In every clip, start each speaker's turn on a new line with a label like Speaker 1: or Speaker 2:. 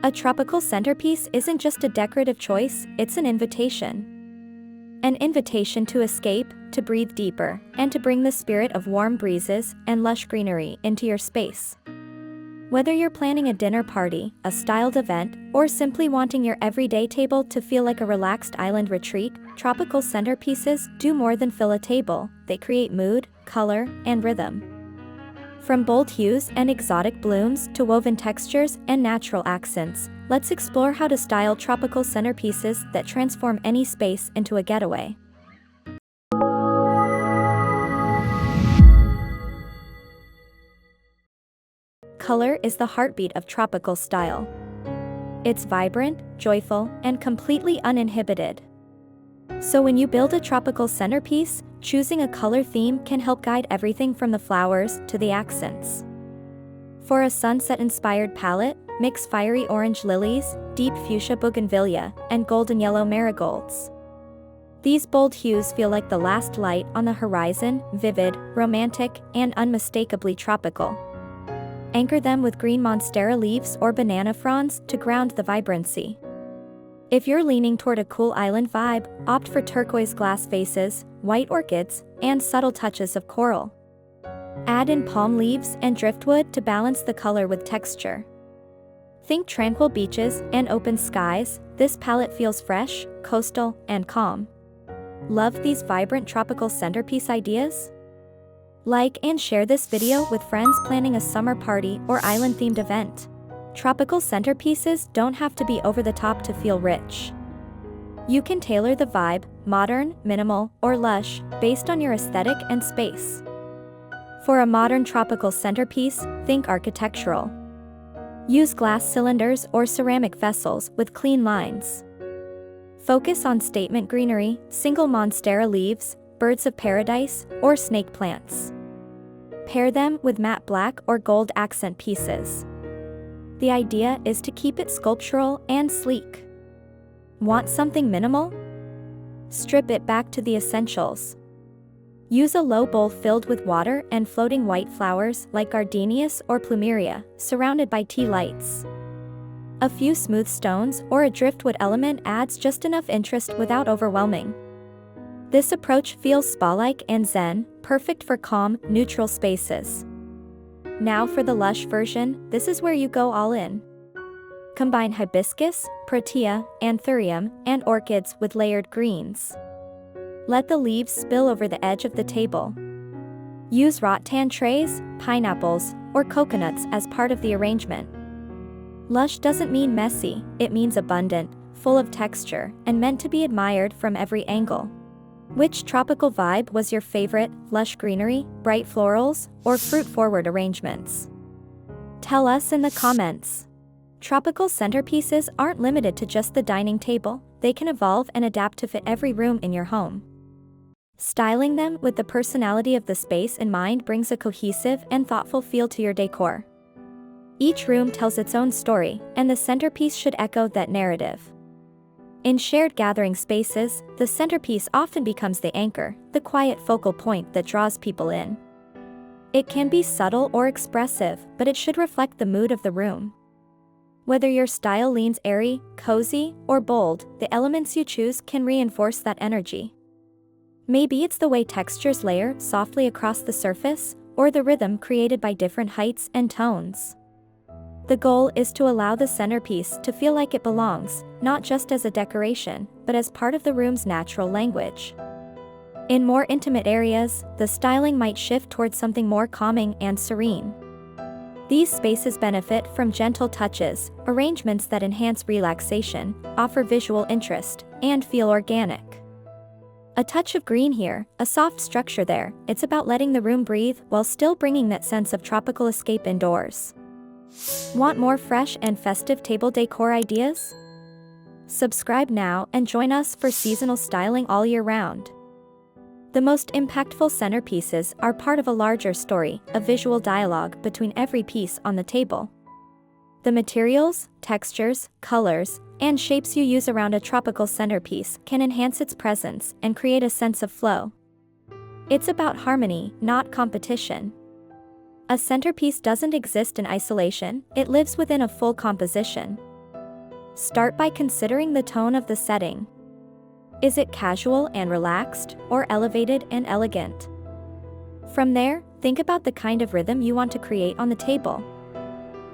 Speaker 1: A tropical centerpiece isn't just a decorative choice, it's an invitation. An invitation to escape, to breathe deeper, and to bring the spirit of warm breezes and lush greenery into your space. Whether you're planning a dinner party, a styled event, or simply wanting your everyday table to feel like a relaxed island retreat, tropical centerpieces do more than fill a table. They create mood, color, and rhythm. From bold hues and exotic blooms to woven textures and natural accents, let's explore how to style tropical centerpieces that transform any space into a getaway. Color is the heartbeat of tropical style. It's vibrant, joyful, and completely uninhibited. So when you build a tropical centerpiece, choosing a color theme can help guide everything from the flowers to the accents. For a sunset-inspired palette, mix fiery orange lilies, deep fuchsia bougainvillea, and golden yellow marigolds. These bold hues feel like the last light on the horizon, vivid, romantic, and unmistakably tropical. Anchor them with green monstera leaves or banana fronds to ground the vibrancy. If you're leaning toward a cool island vibe, opt for turquoise glass vases, white orchids, and subtle touches of coral. Add in palm leaves and driftwood to balance the color with texture. Think tranquil beaches and open skies. This palette feels fresh, coastal, and calm. Love these vibrant tropical centerpiece ideas? Like and share this video with friends planning a summer party or island-themed event. Tropical centerpieces don't have to be over the top to feel rich. You can tailor the vibe, modern, minimal, or lush, based on your aesthetic and space. For a modern tropical centerpiece, think architectural. Use glass cylinders or ceramic vessels with clean lines. Focus on statement greenery, single monstera leaves, birds of paradise, or snake plants. Pair them with matte black or gold accent pieces. The idea is to keep it sculptural and sleek. Want something minimal? Strip it back to the essentials. Use a low bowl filled with water and floating white flowers like gardenias or plumeria, surrounded by tea lights. A few smooth stones or a driftwood element adds just enough interest without overwhelming. This approach feels spa-like and zen, perfect for calm, neutral spaces. Now for the lush version, this is where you go all in. Combine hibiscus, protea, anthurium, and orchids with layered greens. Let the leaves spill over the edge of the table. Use rattan trays, pineapples, or coconuts as part of the arrangement. Lush doesn't mean messy, it means abundant, full of texture, and meant to be admired from every angle. Which tropical vibe was your favorite, lush greenery, bright florals, or fruit-forward arrangements? Tell us in the comments. Tropical centerpieces aren't limited to just the dining table, they can evolve and adapt to fit every room in your home. Styling them with the personality of the space in mind brings a cohesive and thoughtful feel to your decor. Each room tells its own story, and the centerpiece should echo that narrative. In shared gathering spaces, the centerpiece often becomes the anchor, the quiet focal point that draws people in. It can be subtle or expressive, but it should reflect the mood of the room. Whether your style leans airy, cozy, or bold, the elements you choose can reinforce that energy. Maybe it's the way textures layer softly across the surface, or the rhythm created by different heights and tones. The goal is to allow the centerpiece to feel like it belongs, not just as a decoration, but as part of the room's natural language. In more intimate areas, the styling might shift towards something more calming and serene. These spaces benefit from gentle touches, arrangements that enhance relaxation, offer visual interest, and feel organic. A touch of green here, a soft structure there, it's about letting the room breathe while still bringing that sense of tropical escape indoors. Want more fresh and festive table decor ideas? Subscribe now and join us for seasonal styling all year round. The most impactful centerpieces are part of a larger story, a visual dialogue between every piece on the table. The materials, textures, colors, and shapes you use around a tropical centerpiece can enhance its presence and create a sense of flow. It's about harmony, not competition. A centerpiece doesn't exist in isolation, it lives within a full composition. Start by considering the tone of the setting. Is it casual and relaxed, or elevated and elegant? From there, think about the kind of rhythm you want to create on the table.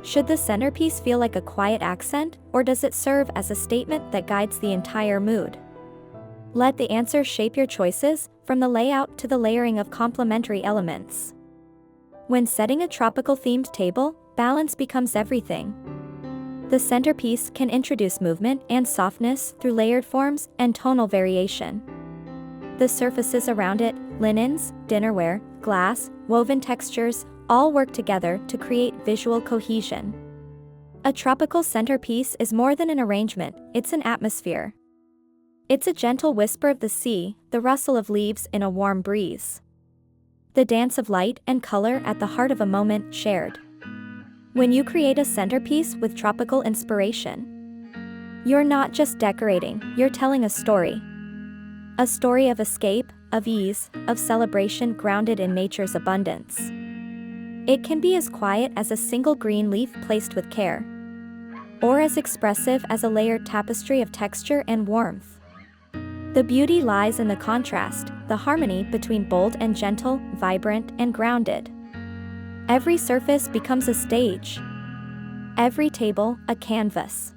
Speaker 1: Should the centerpiece feel like a quiet accent, or does it serve as a statement that guides the entire mood? Let the answer shape your choices, from the layout to the layering of complementary elements. When setting a tropical-themed table, balance becomes everything. The centerpiece can introduce movement and softness through layered forms and tonal variation. The surfaces around it, linens, dinnerware, glass, woven textures, all work together to create visual cohesion. A tropical centerpiece is more than an arrangement, it's an atmosphere. It's a gentle whisper of the sea, the rustle of leaves in a warm breeze. The dance of light and color at the heart of a moment shared. When you create a centerpiece with tropical inspiration, you're not just decorating, you're telling a story. A story of escape, of ease, of celebration grounded in nature's abundance. It can be as quiet as a single green leaf placed with care, or as expressive as a layered tapestry of texture and warmth. The beauty lies in the contrast, the harmony between bold and gentle, vibrant and grounded. Every surface becomes a stage. Every table, a canvas.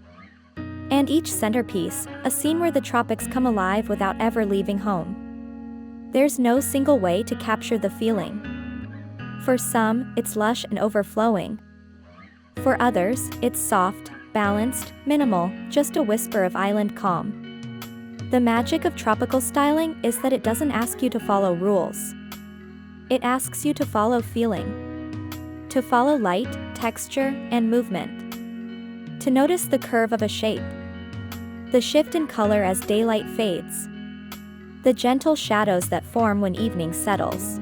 Speaker 1: And each centerpiece, a scene where the tropics come alive without ever leaving home. There's no single way to capture the feeling. For some, it's lush and overflowing. For others, it's soft, balanced, minimal, just a whisper of island calm. The magic of tropical styling is that it doesn't ask you to follow rules. It asks you to follow feeling. To follow light, texture, and movement. To notice the curve of a shape. The shift in color as daylight fades. The gentle shadows that form when evening settles.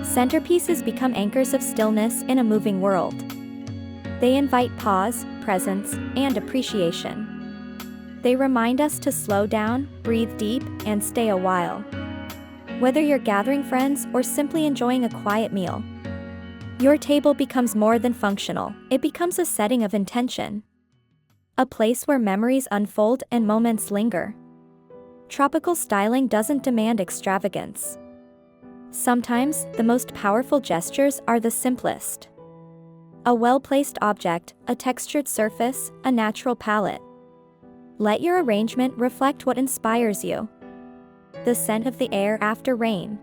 Speaker 1: Centerpieces become anchors of stillness in a moving world. They invite pause, presence, and appreciation. They remind us to slow down, breathe deep, and stay a while. Whether you're gathering friends or simply enjoying a quiet meal, your table becomes more than functional, it becomes a setting of intention. A place where memories unfold and moments linger. Tropical styling doesn't demand extravagance. Sometimes, the most powerful gestures are the simplest. A well-placed object, a textured surface, a natural palette. Let your arrangement reflect what inspires you. The scent of the air after rain.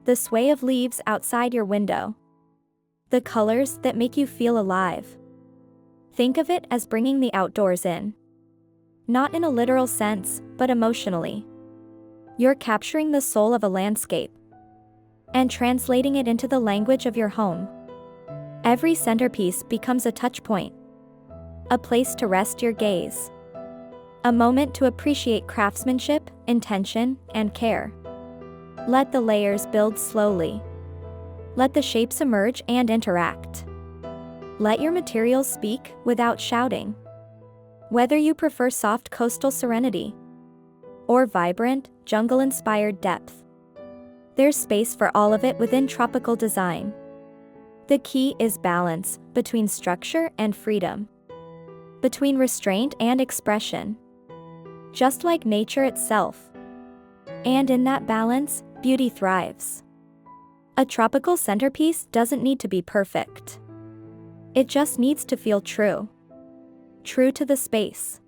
Speaker 1: The sway of leaves outside your window. The colors that make you feel alive. Think of it as bringing the outdoors in. Not in a literal sense, but emotionally. You're capturing the soul of a landscape and translating it into the language of your home. Every centerpiece becomes a touch point. A place to rest your gaze. A moment to appreciate craftsmanship, intention, and care. Let the layers build slowly. Let the shapes emerge and interact. Let your materials speak without shouting. Whether you prefer soft coastal serenity or vibrant, jungle-inspired depth, there's space for all of it within tropical design. The key is balance between structure and freedom, between restraint and expression, just like nature itself. And in that balance, beauty thrives. A tropical centerpiece doesn't need to be perfect. It just needs to feel true. True to the space.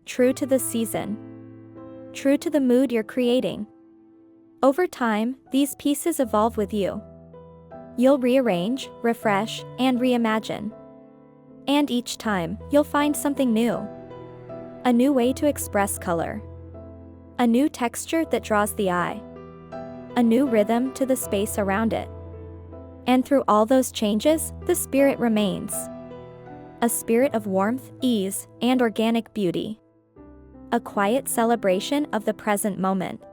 Speaker 1: True to the season. True to the mood you're creating. Over time, these pieces evolve with you. You'll rearrange, refresh, and reimagine. And each time, you'll find something new. A new way to express color. A new texture that draws the eye. A new rhythm to the space around it. And through all those changes, the spirit remains. A spirit of warmth, ease, and organic beauty. A quiet celebration of the present moment.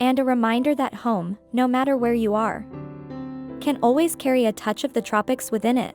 Speaker 1: And a reminder that home, no matter where you are, can always carry a touch of the tropics within it.